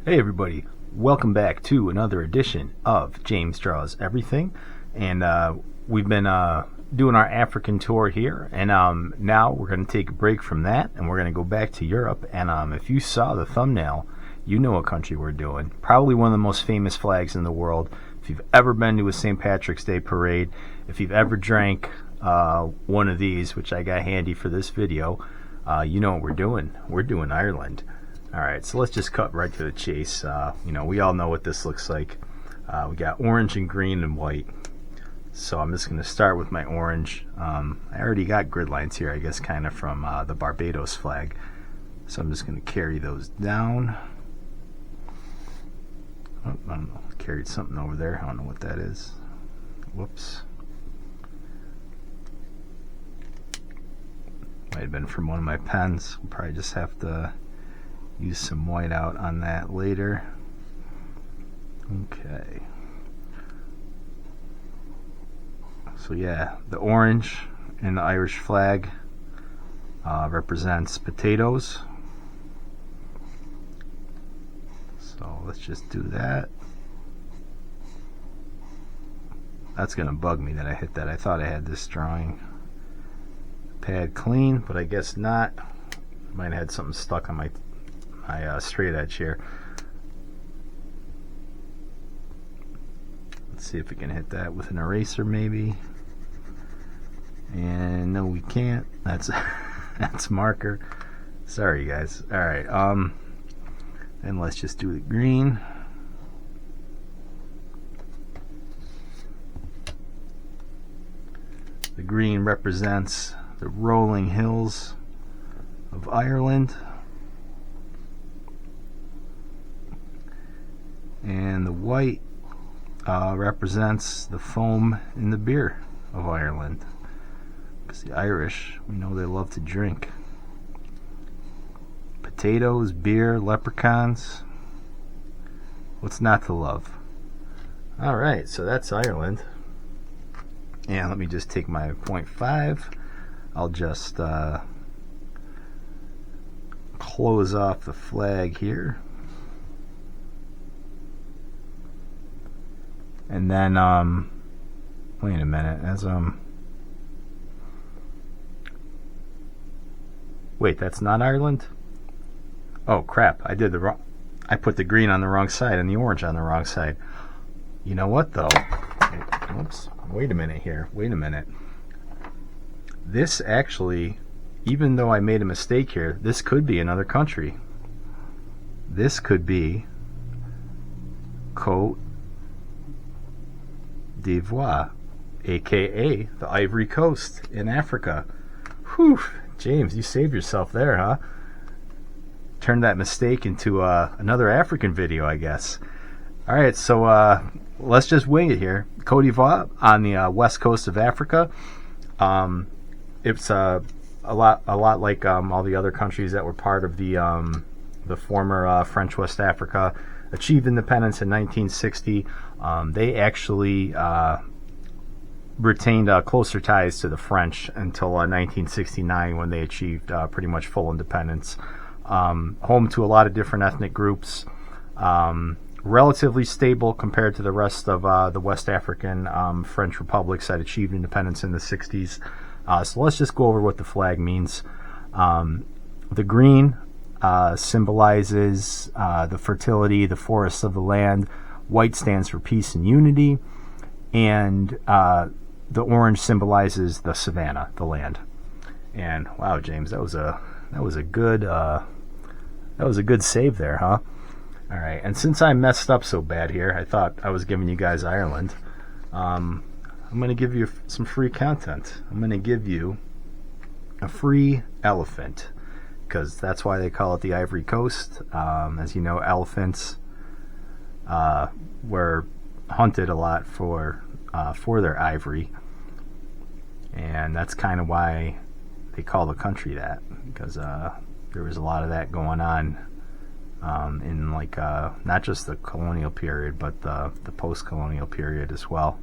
Hey everybody, welcome back to another edition of James Draws Everything, and we've been doing our African tour here, and now we're going to take a break from that, and we're going to go back to Europe, and if you saw the thumbnail, you know what country we're doing. Probably one of the most famous flags in the world. If you've ever been to a St. Patrick's Day parade, if you've ever drank one of these, which I got handy for this video, you know what we're doing. We're doing Ireland. Alright, so let's just cut right to the chase. We all know what this looks like. We got orange and green and white. So I'm just going to start with my orange. I already got grid lines here, I guess, kind of from the Barbados flag. So I'm just going to carry those down. Oh, I don't know, carried something over there. I don't know what that is. Whoops. Might have been from one of my pens. We'll probably just have to use some white out on that later. Okay. So yeah, the orange in the Irish flag represents potatoes. So let's just do that. That's gonna bug me that I hit that. I thought I had this drawing pad clean, but I guess not. Might have had something stuck on my straight edge here. Let's see if we can hit that with an eraser maybe. And no, we can't. That's that's marker. Sorry guys. Alright, and let's just do the green. The green represents the rolling hills of Ireland. And the white represents the foam in the beer of Ireland. Because the Irish, we know they love to drink. Potatoes, beer, leprechauns. What's not to love? Alright, so that's Ireland. And let me just take my 0.5. I'll just close off the flag here. And then, wait a minute, wait, that's not Ireland? Oh crap, I put the green on the wrong side and the orange on the wrong side. You know what though? Oops, wait a minute here, wait a minute. This actually, even though I made a mistake here, this could be another country. This could be Cote d'Ivoire, aka the Ivory Coast in Africa. Whew, James, you saved yourself there, huh? Turned that mistake into another African video, I guess. Alright, so let's just wing it here. Cote d'Ivoire on the west coast of Africa. It's a lot like all the other countries that were part of the former French West Africa. Achieved independence in 1960. They actually retained closer ties to the French until 1969 when they achieved pretty much full independence. Home to a lot of different ethnic groups. Relatively stable compared to the rest of the West African French republics that achieved independence in the 60s. So let's just go over what the flag means. The green symbolizes the fertility, the forests of the land. White stands for peace and unity, and the orange symbolizes the savanna, the land. And wow, James, that was a good save there, huh? All right, and since I messed up so bad here, I thought I was giving you guys Ireland. I'm going to give you some free content. I'm going to give you a free elephant, because that's why they call it the Ivory Coast. As you know, elephants were hunted a lot for their ivory, and that's kind of why they call the country that, because there was a lot of that going on in not just the colonial period, but the post-colonial period as well.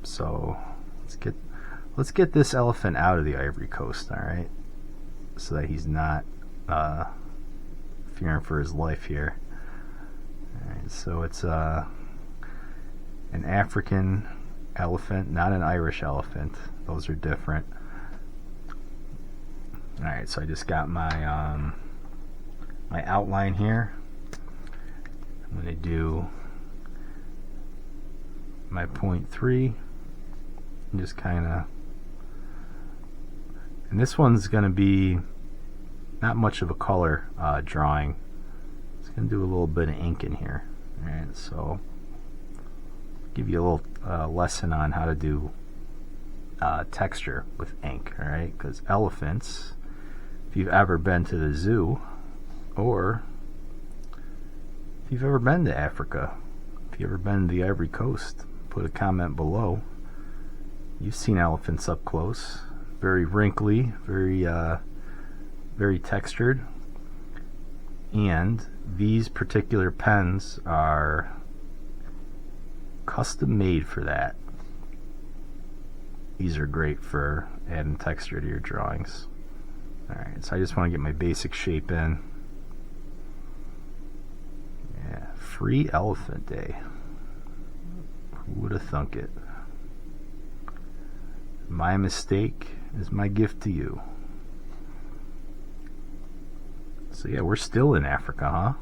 So let's get this elephant out of the Ivory Coast, all right, so that he's not fearing for his life here. Alright, so it's an African elephant, not an Irish elephant. Those are different. Alright, so I just got my my outline here. I'm going to do my 0.3 and just kind of, and this one's going to be not much of a color drawing. It's going to do a little bit of ink in here. Alright, so give you a little lesson on how to do texture with ink. Alright, because elephants, if you've ever been to the zoo, or if you've ever been to Africa, if you've ever been to the Ivory Coast, put a comment below. You've seen elephants up close. Very wrinkly, very textured. And these particular pens are custom made for that. These are great for adding texture to your drawings. Alright, so I just want to get my basic shape in. Yeah, free elephant day. Who would have thunk it? My mistake is my gift to you. So yeah, we're still in Africa, huh?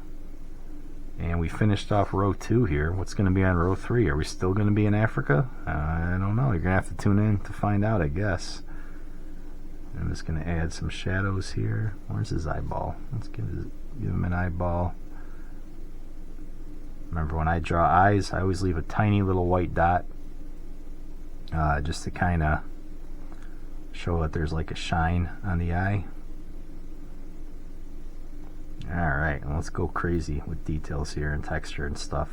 And we finished off row 2 here. What's going to be on row 3? Are we still going to be in Africa? I don't know. You're going to have to tune in to find out, I guess. I'm just going to add some shadows here. Where's his eyeball? Let's give him an eyeball. Remember, when I draw eyes, I always leave a tiny little white dot just to kind of show that there's like a shine on the eye. Alright, let's go crazy with details here and texture and stuff.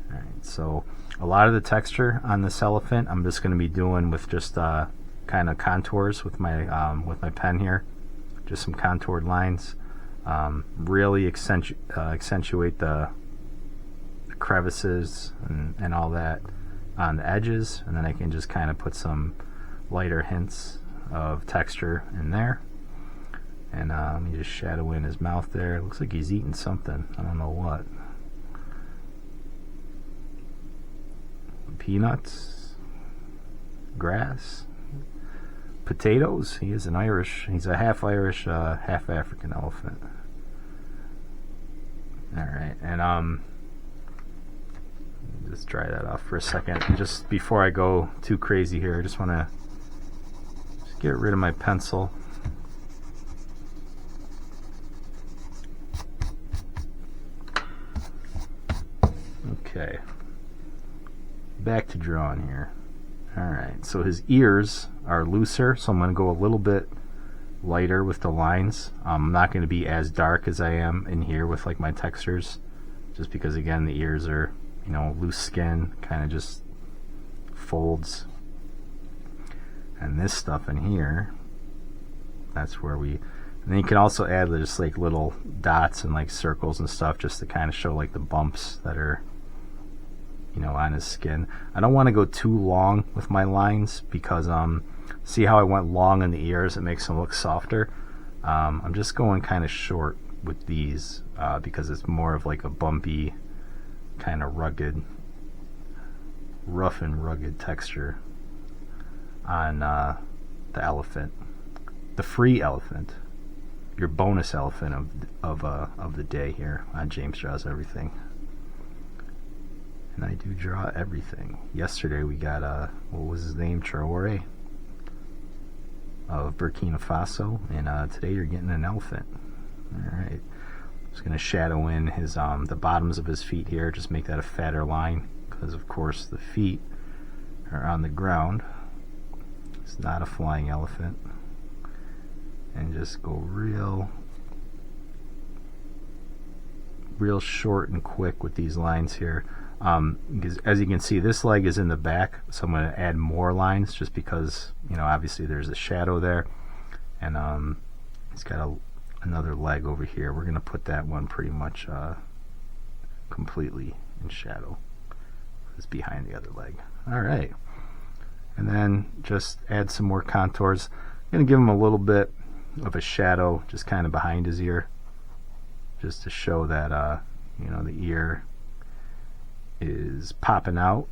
Alright, so a lot of the texture on this elephant I'm just going to be doing with just kind of contours with my pen here. Just some contoured lines. Really accentuate the crevices and all that on the edges, and then I can just kind of put some lighter hints of texture in there. And let me just shadow in his mouth there. Looks like he's eating something. I don't know what. Peanuts, grass, potatoes. He is an Irish. He's a half Irish, half African elephant. All right, and just dry that off for a second. Just before I go too crazy here, I just want to get rid of my pencil. Okay, back to drawing here. Alright, so his ears are looser, so I'm going to go a little bit lighter with the lines. I'm not going to be as dark as I am in here with like my textures, just because again the ears are, you know, loose skin, kind of just folds. And this stuff in here, that's where we, and then you can also add just like little dots and like circles and stuff just to kind of show like the bumps that are, you know, on his skin. I don't want to go too long with my lines because see how I went long in the ears? It makes them look softer. I'm just going kind of short with these because it's more of like a bumpy, kind of rugged, rough and rugged texture on the elephant, the free elephant, your bonus elephant of the day here on James Draws Everything. And I do draw everything. Yesterday we got what was his name, Traore of Burkina Faso, and today you're getting an elephant. Alright, just gonna shadow in his the bottoms of his feet here, just make that a fatter line, because of course the feet are on the ground. It's not a flying elephant. And just go real short and quick with these lines here. Because as you can see, this leg is in the back, so I'm going to add more lines just because, you know, obviously there's a shadow there, and it's got another leg over here. We're going to put that one pretty much completely in shadow. It's behind the other leg. Alright, and then just add some more contours. I'm going to give him a little bit of a shadow just kind of behind his ear. just to show that you know, the ear is popping out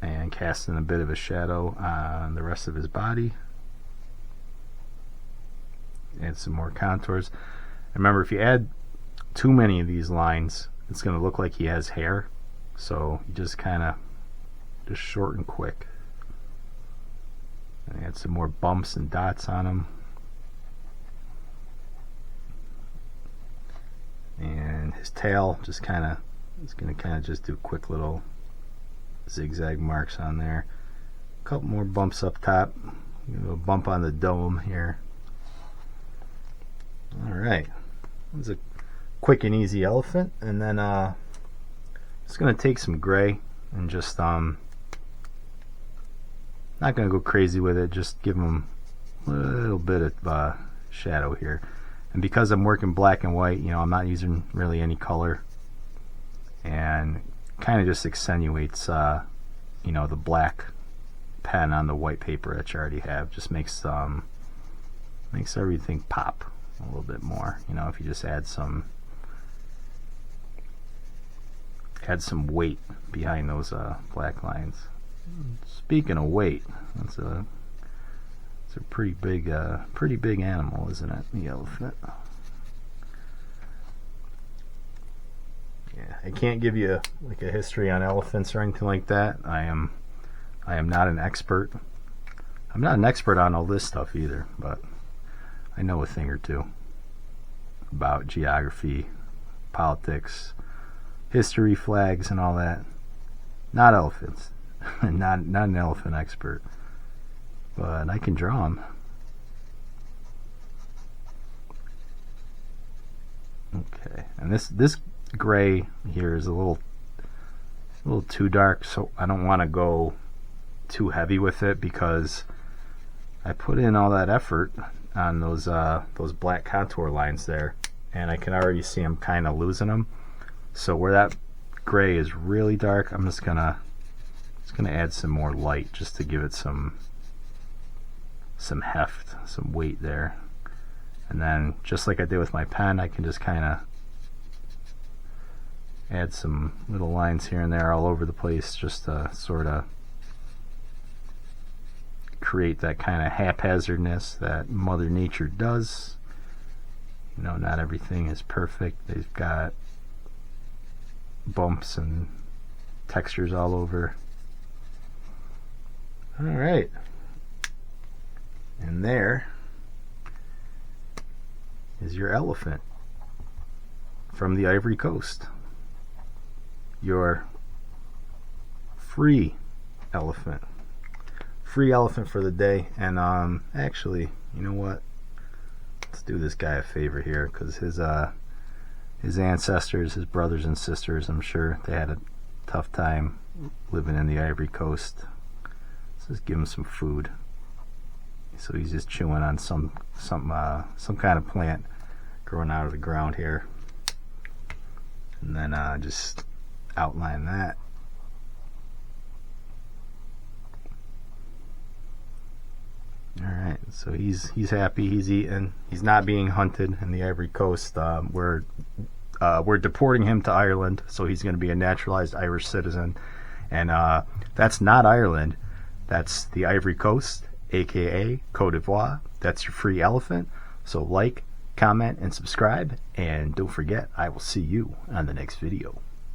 and casting a bit of a shadow on the rest of his body. Add some more contours. Remember, if you add too many of these lines, it's going to look like he has hair, so you just kind of just short and quick. And add some more bumps and dots on him. And his tail just kind of, it's going to kind of just do quick little zigzag marks on there. A couple more bumps up top. A bump on the dome here. Alright, it's a quick and easy elephant. And then just going to take some gray and just not going to go crazy with it, just give him a little bit of shadow here. And because I'm working black and white, you know, I'm not using really any color, and kind of just accentuates you know, the black pen on the white paper that you already have. Just makes everything pop a little bit more, you know, if you just add some weight behind those black lines. Speaking of weight, it's a pretty big animal, isn't it, the elephant? Yeah, I can't give you like a history on elephants or anything like that. I am not an expert. I'm not an expert on all this stuff either, but I know a thing or two about geography, politics, history, flags, and all that. Not elephants. not an elephant expert, but I can draw them. Okay, and this gray here is a little too dark, so I don't want to go too heavy with it, because I put in all that effort on those black contour lines there, and I can already see I'm kind of losing them. So where that gray is really dark, I'm just gonna add some more light just to give it some heft, some weight there. And then just like I did with my pen, I can just kind of add some little lines here and there all over the place, just to sort of create that kind of haphazardness that Mother Nature does. You know, not everything is perfect. They've got bumps and textures all over. Alright, and there is your elephant from the Ivory Coast. Your free elephant for the day. And actually, you know what, let's do this guy a favor here, because his ancestors, his brothers and sisters, I'm sure they had a tough time living in the Ivory Coast. Let's just give him some food. So he's just chewing on some kind of plant growing out of the ground here, and then just outline that. Alright, so he's happy, he's eating, he's not being hunted in the Ivory Coast. We're deporting him to Ireland, so he's going to be a naturalized Irish citizen. And that's not Ireland, that's the Ivory Coast, aka Cote d'Ivoire. That's your free elephant. So like, comment, and subscribe, and don't forget, I will see you on the next video.